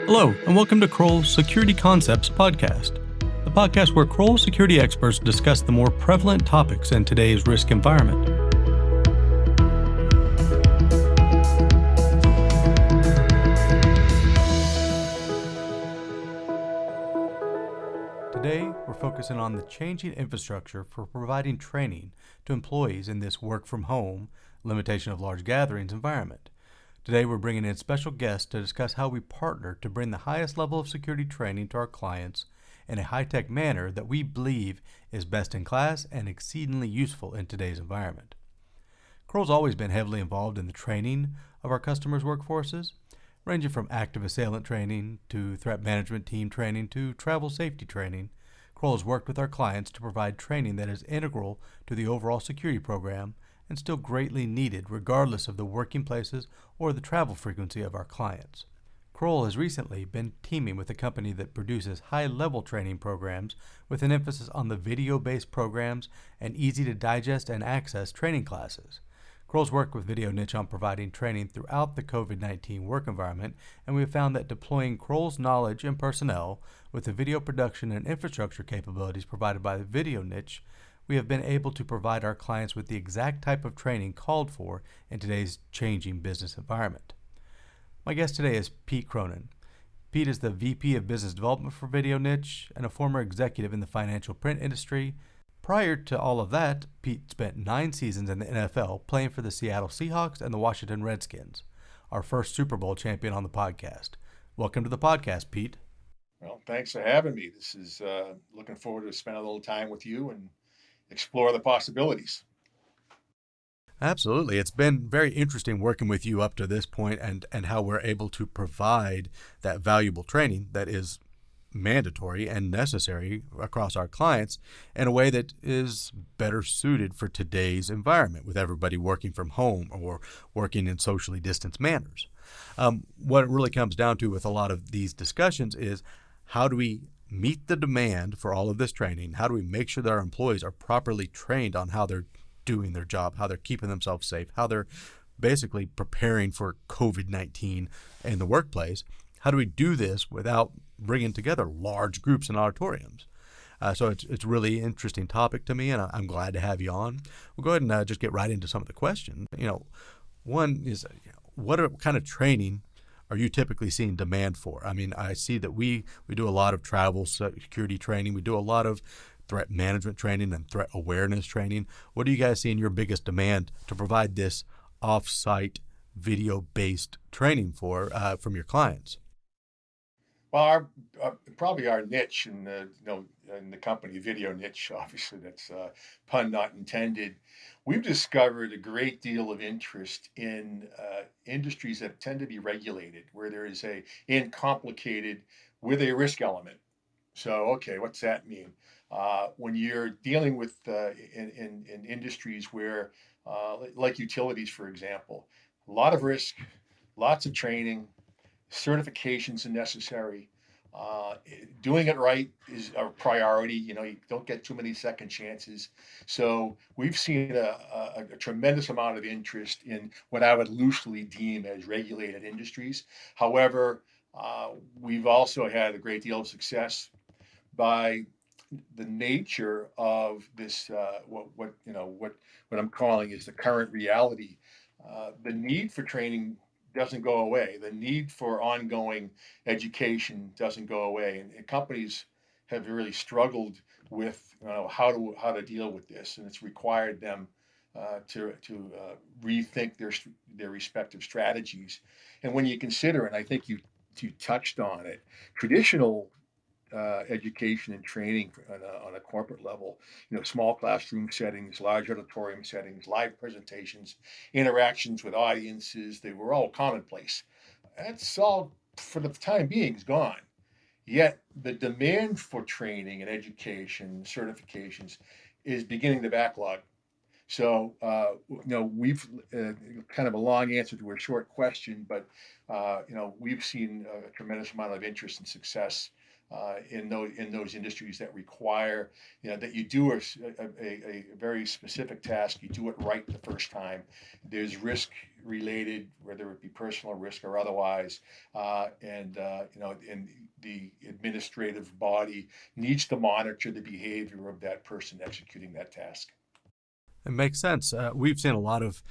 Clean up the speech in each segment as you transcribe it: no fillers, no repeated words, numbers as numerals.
Hello, and welcome to Kroll's Security Concepts podcast, the podcast where Kroll security experts discuss the more prevalent topics in today's risk environment. Today, we're focusing on the changing infrastructure for providing training to employees in this work-from-home, limitation of large gatherings environment. Today, we're bringing in special guests to discuss how we partner to bring the highest level of security training to our clients in a high-tech manner that we believe is best in class and exceedingly useful in today's environment. Kroll's always been heavily involved in the training of our customers' workforces, ranging from active assailant training to threat management team training to travel safety training. Kroll has worked with our clients to provide training that is integral to the overall security program and still greatly needed regardless of the working places or the travel frequency of our clients. Kroll has recently been teaming with a company that produces high-level training programs with an emphasis on the video-based programs and easy-to-digest and access training classes. Kroll's worked with Video Niche on providing training throughout the COVID-19 work environment, and we have found that deploying Kroll's knowledge and personnel with the video production and infrastructure capabilities provided by the Video Niche, we have been able to provide our clients with the exact type of training called for in today's changing business environment. My guest today is Pete Cronin. Pete is the VP of Business Development for Video Niche and a former executive in the financial print industry. Prior to all of that, Pete spent 9 seasons in the NFL playing for the Seattle Seahawks and the Washington Redskins, our first Super Bowl champion on the podcast. Welcome to the podcast, Pete. Well, thanks for having me. This is looking forward to spend a little time with you and explore the possibilities. Absolutely. It's been very interesting working with you up to this point and how we're able to provide that valuable training that is mandatory and necessary across our clients in a way that is better suited for today's environment with everybody working from home or working in socially distanced manners. What it really comes down to with a lot of these discussions is how do we meet the demand for all of this training? How do we make sure that our employees are properly trained on how they're doing their job, how they're keeping themselves safe, how they're basically preparing for COVID-19 in the workplace? How do we do this without bringing together large groups in auditoriums? So it's a really interesting topic to me, and I'm glad to have you on. We'll go ahead and just get right into some of the questions. One is, what kind of training are you typically seeing demand for? I mean, I see that we do a lot of travel security training. We do a lot of threat management training and threat awareness training. What do you guys see in your biggest demand to provide this off-site video-based training for from your clients? Well, probably our niche in the company, Video Niche, obviously that's pun not intended. We've discovered a great deal of interest in industries that tend to be regulated, where there is complicated with a risk element. So, okay, what's that mean? When you're dealing with in industries where, like utilities, for example, a lot of risk, lots of training, certifications are necessary. Doing it right is a priority. You don't get too many second chances. So we've seen a tremendous amount of interest in what I would loosely deem as regulated industries. However, we've also had a great deal of success by the nature of this, what I'm calling is the current reality. The need for training doesn't go away. The need for ongoing education doesn't go away, and companies have really struggled with how to deal with this, and it's required them to rethink their respective strategies. And when you consider, and I think you touched on it, traditional education and training on a corporate level, small classroom settings, large auditorium settings, live presentations, interactions with audiences, they were all commonplace. That's all, for the time being, is gone. Yet the demand for training and education, certifications, is beginning to backlog. So, we've kind of a long answer to a short question, but we've seen a tremendous amount of interest and success in those industries that require, that you do a very specific task, you do it right the first time. There's risk related, whether it be personal risk or otherwise, and the administrative body needs to monitor the behavior of that person executing that task. It makes sense. We've seen a lot of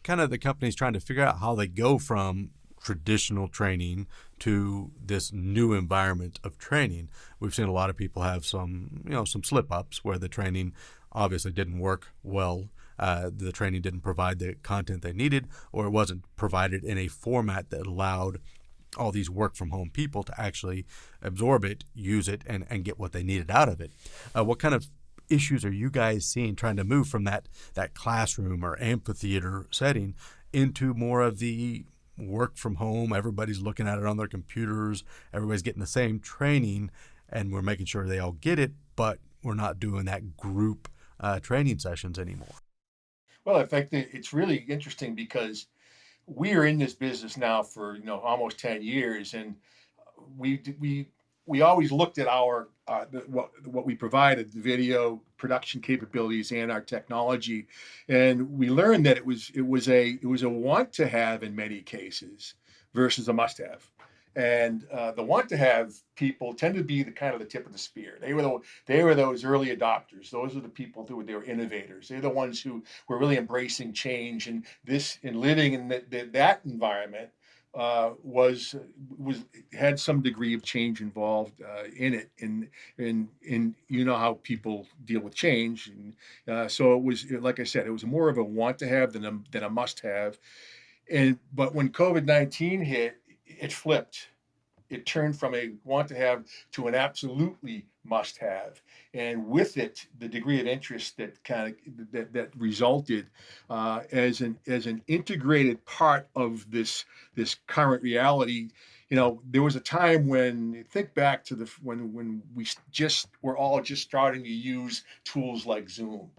kind of the companies trying to figure out how they go from traditional training to this new environment of training. We've seen a lot of people have some slip ups where the training obviously didn't work well. The training didn't provide the content they needed, or it wasn't provided in a format that allowed all these work from home people to actually absorb it, use it, and get what they needed out of it. What kind of issues are you guys seeing trying to move from that classroom or amphitheater setting into more of the work from home? Everybody's looking at it on their computers, everybody's getting the same training, and we're making sure they all get it, but we're not doing that group training sessions anymore. Well, I think that it's really interesting because we are in this business now for almost 10 years, and we we we always looked at our what we provided, the video production capabilities and our technology, and we learned that it was a want to have in many cases versus a must have. And the want to have people tend to be the kind of the tip of the spear. They were those early adopters. Those are the people who they were innovators. They're the ones who were really embracing change, and this in living in that environment was had some degree of change involved in it, and how people deal with change, and so it was, like I said, it was more of a want to have than a must have. And but when COVID-19 hit, it flipped. It turned from a want to have to an absolutely must have, and with it, the degree of interest that resulted as an integrated part of this current reality. There was a time when, think back to the when we just were all just starting to use tools like Zoom,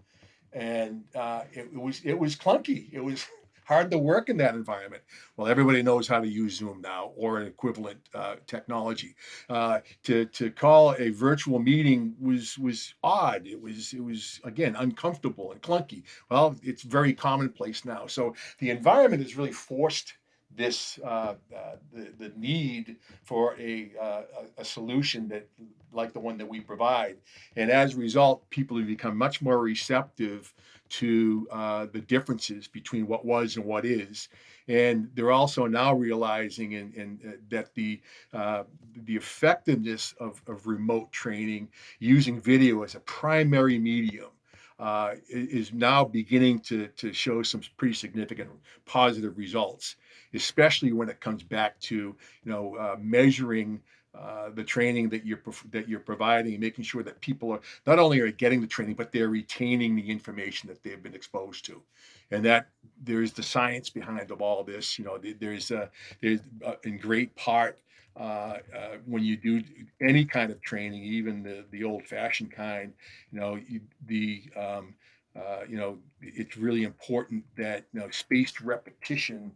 and it was clunky. It was hard to work in that environment. Well, everybody knows how to use Zoom now, or an equivalent technology. To call a virtual meeting was odd. It was again uncomfortable and clunky. Well, it's very commonplace now. So the environment has really forced this the need for a solution that, like the one that we provide, and as a result, people have become much more receptive to the differences between what was and what is, and they're also now realizing that the effectiveness of remote training using video as a primary medium is now beginning to show some pretty significant positive results, especially when it comes back to measuring the training that you're providing, and making sure that people are not only are getting the training, but they're retaining the information that they've been exposed to, and that there's the science behind of all this. There's in great part, when you do any kind of training, even the old-fashioned kind, it's really important that spaced repetition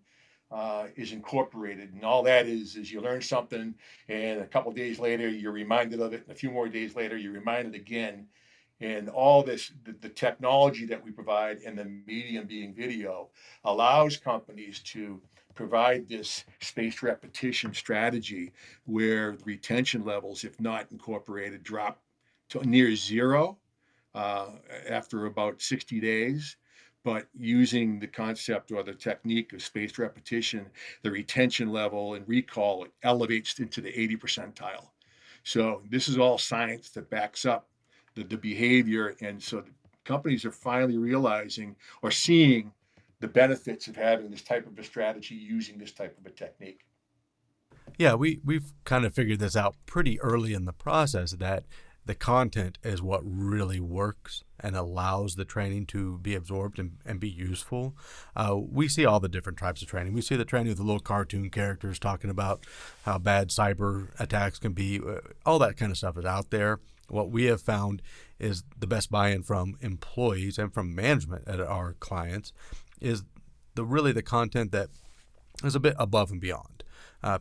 is incorporated, and all that is you learn something, and a couple of days later you're reminded of it, and a few more days later you're reminded again, and all this the technology that we provide, and the medium being video, allows companies to provide this spaced repetition strategy where retention levels, if not incorporated, drop to near zero uh, after about 60 days. But using the concept or the technique of spaced repetition, the retention level and recall elevates into the 80 percentile. So this is all science that backs up the behavior. And so the companies are finally realizing or seeing the benefits of having this type of a strategy using this type of a technique. Yeah, we've kind of figured this out pretty early in the process that the content is what really works and allows the training to be absorbed and be useful. We see all the different types of training. We see the training with the little cartoon characters talking about how bad cyber attacks can be. All that kind of stuff is out there. What we have found is the best buy-in from employees and from management at our clients is really the content that is a bit above and beyond.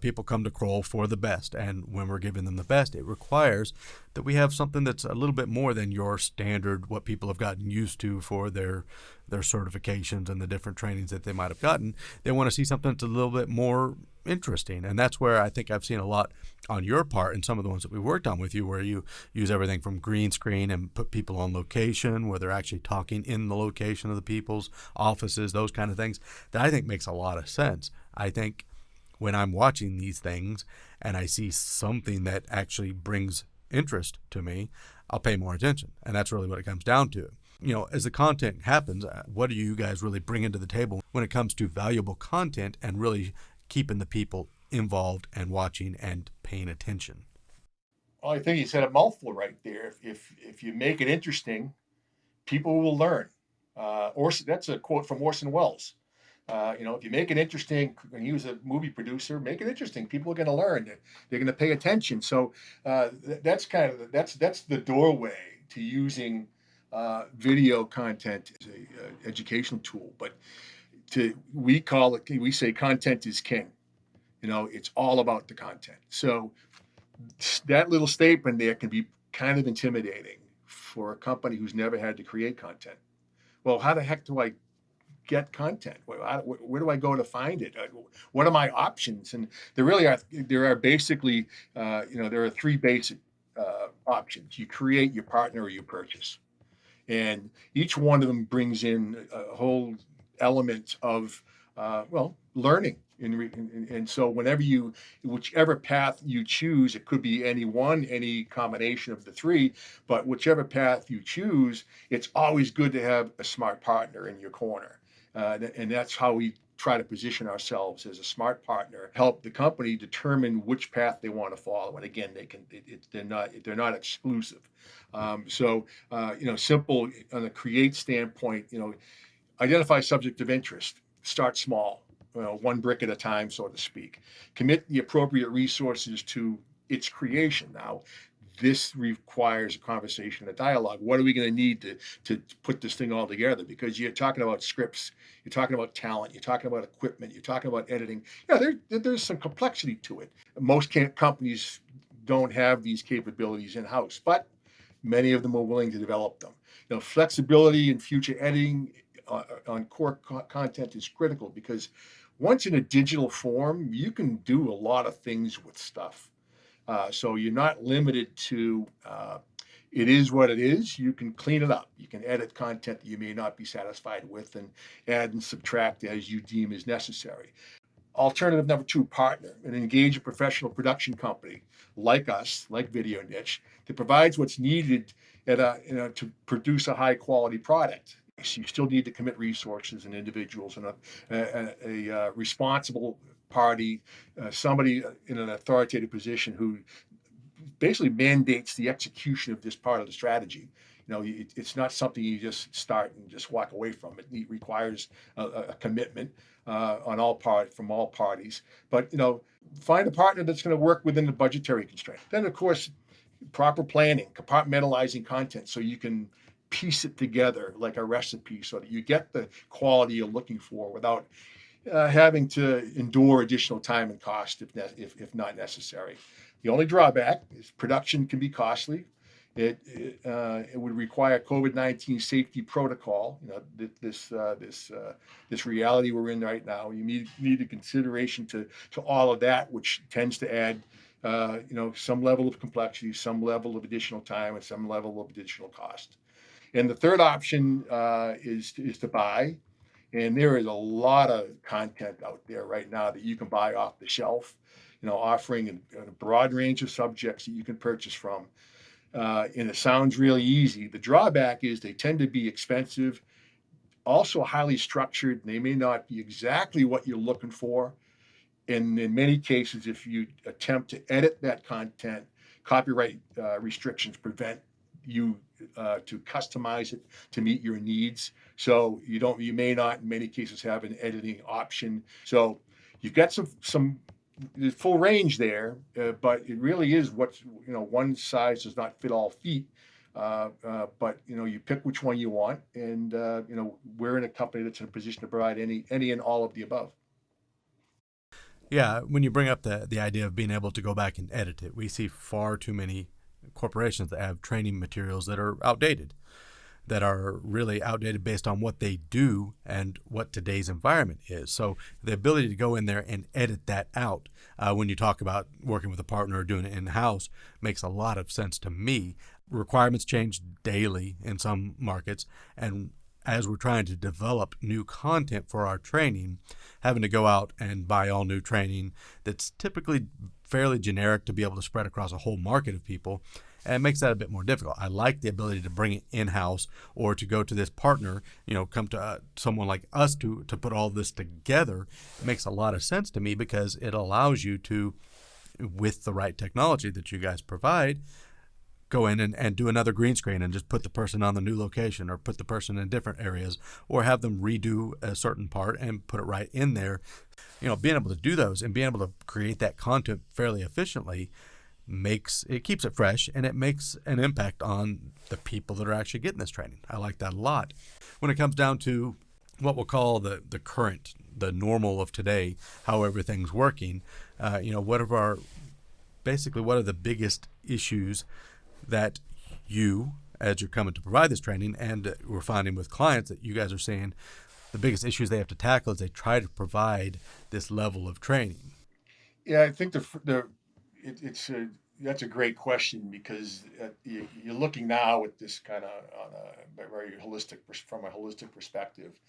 People come to Kroll for the best, and when we're giving them the best, it requires that we have something that's a little bit more than your standard, what people have gotten used to for their certifications and the different trainings that they might have gotten. They want to see something that's a little bit more interesting, and that's where I think I've seen a lot on your part in some of the ones that we worked on with you, where you use everything from green screen and put people on location where they're actually talking in the location of the people's offices, those kind of things, that I think makes a lot of sense. I think when I'm watching these things and I see something that actually brings interest to me, I'll pay more attention, and that's really what it comes down to. As the content happens, what do you guys really bring to the table when it comes to valuable content and really keeping the people involved and watching and paying attention? Well, I think you said a mouthful right there. If you make it interesting, people will learn. That's a quote from Orson Welles. If you make it interesting, and he was a movie producer, make it interesting. People are going to learn. They're going to pay attention. So that's the doorway to using video content as a educational tool. But we say content is king. It's all about the content. So that little statement there can be kind of intimidating for a company who's never had to create content. Well, how the heck do I get content? Where do I go to find it? What are my options? And there are basically, there are three basic options. You create, you partner, or you purchase. And each one of them brings in a whole element of, learning. And so whichever path you choose, it could be any combination of the three, but whichever path you choose, it's always good to have a smart partner in your corner. And that's how we try to position ourselves as a smart partner, help the company determine which path they want to follow. And again, they're not exclusive. Simple on a create standpoint, identify subject of interest, start small, one brick at a time, so to speak. Commit the appropriate resources to its creation. Now, this requires a conversation, a dialogue. What are we going to need to put this thing all together? Because you're talking about scripts, you're talking about talent, you're talking about equipment, you're talking about editing. There's some complexity to it. Most companies don't have these capabilities in-house, but many of them are willing to develop them. Flexibility in future editing on core content is critical, because once in a digital form, you can do a lot of things with stuff. So you're not limited to it is what it is. You can clean it up. You can edit content that you may not be satisfied with and add and subtract as you deem is necessary. Alternative number two, partner and engage a professional production company like us, like Video Niche, that provides what's needed to produce a high quality product. So you still need to commit resources and individuals and a responsible party, somebody in an authoritative position who basically mandates the execution of this part of the strategy. It's not something you just start and just walk away from. It requires a commitment from all parties. But find a partner that's going to work within the budgetary constraint. Then, of course, proper planning, compartmentalizing content so you can piece it together like a recipe so that you get the quality you're looking for without having to endure additional time and cost if not necessary. The only drawback is production can be costly. It would require COVID-19 safety protocol. This reality we're in right now. You need a consideration to all of that, which tends to add some level of complexity, some level of additional time, and some level of additional cost. And the third option is to buy. And there is a lot of content out there right now that you can buy off the shelf, offering a broad range of subjects that you can purchase from. And it sounds really easy. The drawback is they tend to be expensive, also highly structured, and they may not be exactly what you're looking for. And in many cases, if you attempt to edit that content, copyright restrictions prevent you to customize it to meet your needs. So you may not in many cases have an editing option. So you've got some full range there, but it really is one size does not fit all feet. But you pick which one you want, and we're in a company that's in a position to provide any and all of the above. Yeah, when you bring up the idea of being able to go back and edit it, we see far too many corporations that have training materials that are outdated, that are really outdated based on what they do and what today's environment is. So the ability to go in there and edit that out when you talk about working with a partner or doing it in house makes a lot of sense to me. Requirements change daily in some markets, and as we're trying to develop new content for our training, having to go out and buy all new training that's typically fairly generic to be able to spread across a whole market of people, and it makes that a bit more difficult. I like the ability to bring it in house or to go to this partner, come to someone like us to put all this together. It makes a lot of sense to me because it allows you to, with the right technology that you guys provide, go in and do another green screen and just put the person on the new location or put the person in different areas or have them redo a certain part and put it right in there. Being able to do those and being able to create that content fairly efficiently keeps it fresh, and it makes an impact on the people that are actually getting this training. I like that a lot. When it comes down to what we'll call the normal of today, how everything's working, what are the biggest issues that you, as you're coming to provide this training, and we're finding with clients that you guys are saying the biggest issues they have to tackle as they try to provide this level of training? Yeah, I think it's that's a great question because you're looking now at this kind of on a very holistic from a holistic perspective.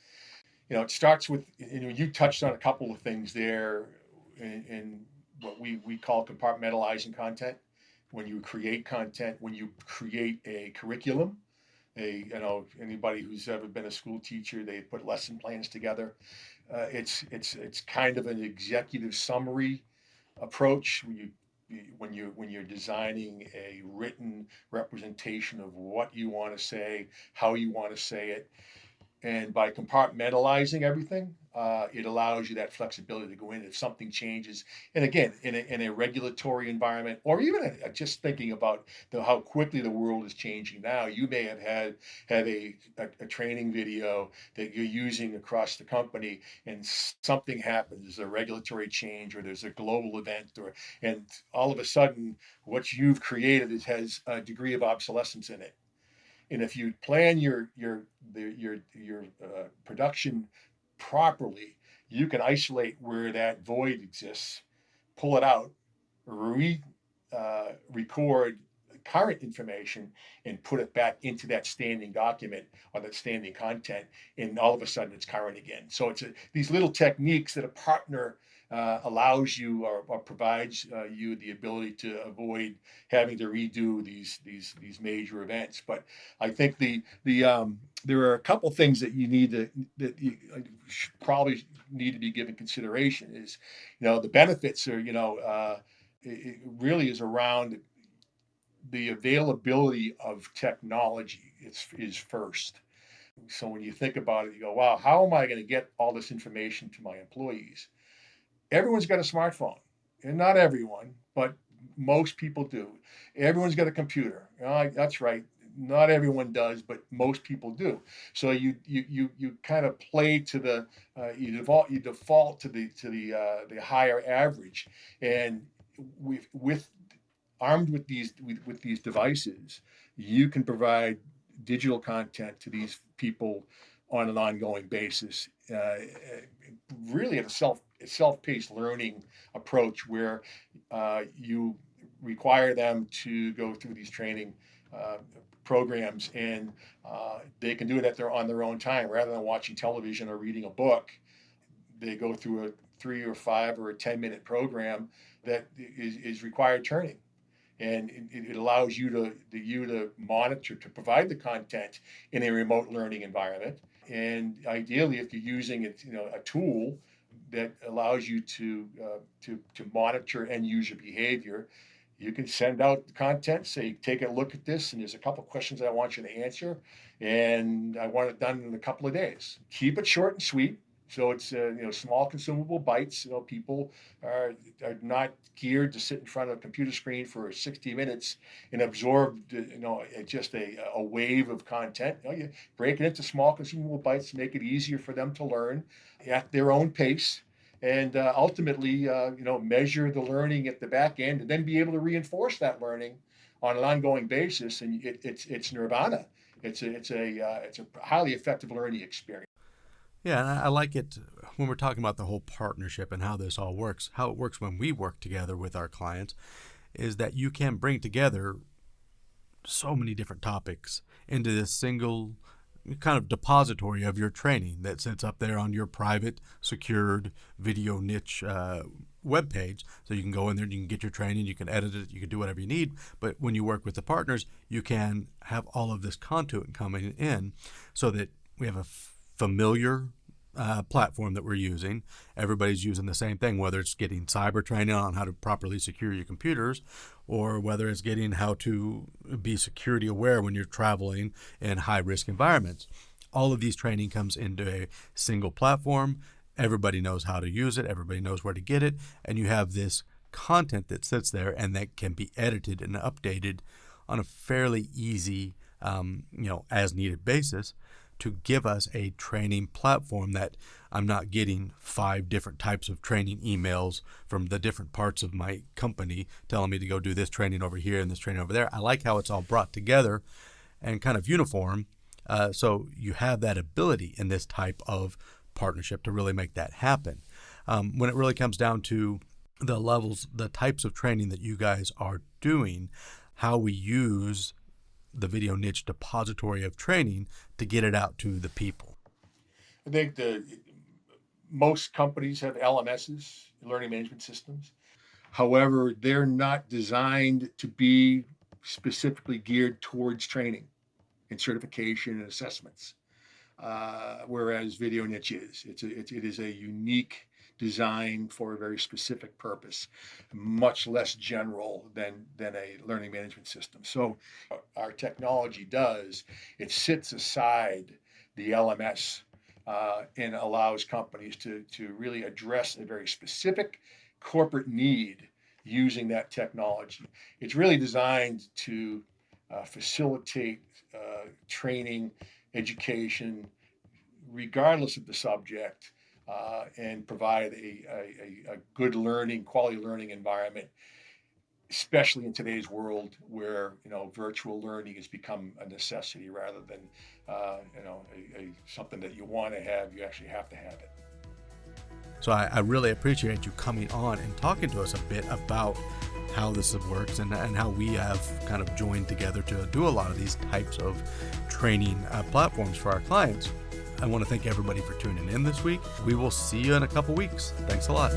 It starts with you touched on a couple of things there in what we call compartmentalizing content. When you create content, when you create a curriculum, anybody who's ever been a school teacher, they put lesson plans together. It's kind of an executive summary approach when you're designing a written representation of what you want to say, how you want to say it, and by compartmentalizing everything, it allows you that flexibility to go in if something changes. And again, in a regulatory environment, or even just thinking about how quickly the world is changing now, you may have a training video that you're using across the company, and something happens. There's a regulatory change, or there's a global event, and all of a sudden, what you've created has a degree of obsolescence in it. And if you plan your production properly, you can isolate where that void exists, pull it out, record current information, and put it back into that standing document or that standing content, and all of a sudden it's current again. So these little techniques that a partner allows you or provides you the ability to avoid having to redo these major events. But I think there are a couple things that you probably need to be given consideration. Is the benefits are it really is around the availability of technology is first. So when you think about it, you go, wow, how am I going to get all this information to my employees? Everyone's got a smartphone, and not everyone, but most people do. Everyone's got a computer. That's right. Not everyone does, but most people do. So you kind of play to you default to the higher average, and with armed with these devices, you can provide digital content to these people on an ongoing basis. Really, at a self-paced learning approach where you require them to go through these training programs, and they can do it on their own time rather than watching television or reading a book. They go through a 3 or 5 or a 10-minute program that is required turning, and it allows you to monitor, to provide the content in a remote learning environment. And ideally, if you're using a tool that allows you to monitor end user behavior, you can send out the content, say, take a look at this, and there's a couple of questions I want you to answer, and I want it done in a couple of days. Keep it short and sweet. So it's small consumable bites. People are not geared to sit in front of a computer screen for 60 minutes and absorb just a wave of content. You break it into small consumable bites, make it easier for them to learn at their own pace, and ultimately, measure the learning at the back end, and then be able to reinforce that learning on an ongoing basis. And it's nirvana. It's a highly effective learning experience. Yeah, and I like it when we're talking about the whole partnership and how this all works. How it works when we work together with our clients is that you can bring together so many different topics into this single kind of depository of your training that sits up there on your private, secured video niche web page. So you can go in there, you can get your training, you can edit it, you can do whatever you need. But when you work with the partners, you can have all of this content coming in so that we have a familiar platform that we're using. Everybody's using the same thing, whether it's getting cyber training on how to properly secure your computers, or whether it's getting how to be security aware when you're traveling in high risk environments. All of these training comes into a single platform. Everybody knows how to use it. Everybody knows where to get it. And you have this content that sits there and that can be edited and updated on a fairly easy, as needed basis, to give us a training platform that I'm not getting 5 different types of training emails from the different parts of my company telling me to go do this training over here and this training over there. I like how it's all brought together and kind of uniform. So you have that ability in this type of partnership to really make that happen. When it really comes down to the levels, the types of training that you guys are doing, how we use the video niche depository of training to get it out to the people. I think most companies have LMSs, learning management systems. However, they're not designed to be specifically geared towards training and certification and assessments, whereas video niche is. It is a unique design for a very specific purpose, much less general than a learning management system. So our technology does, it sits aside the LMS and allows companies to really address a very specific corporate need using that technology. It's really designed to facilitate training, education, regardless of the subject, and provide a good learning, quality learning environment, especially in today's world where virtual learning has become a necessity rather than something that you want to have. You actually have to have it. So I really appreciate you coming on and talking to us a bit about how this works and how we have kind of joined together to do a lot of these types of training platforms for our clients. I want to thank everybody for tuning in this week. We will see you in a couple weeks. Thanks a lot.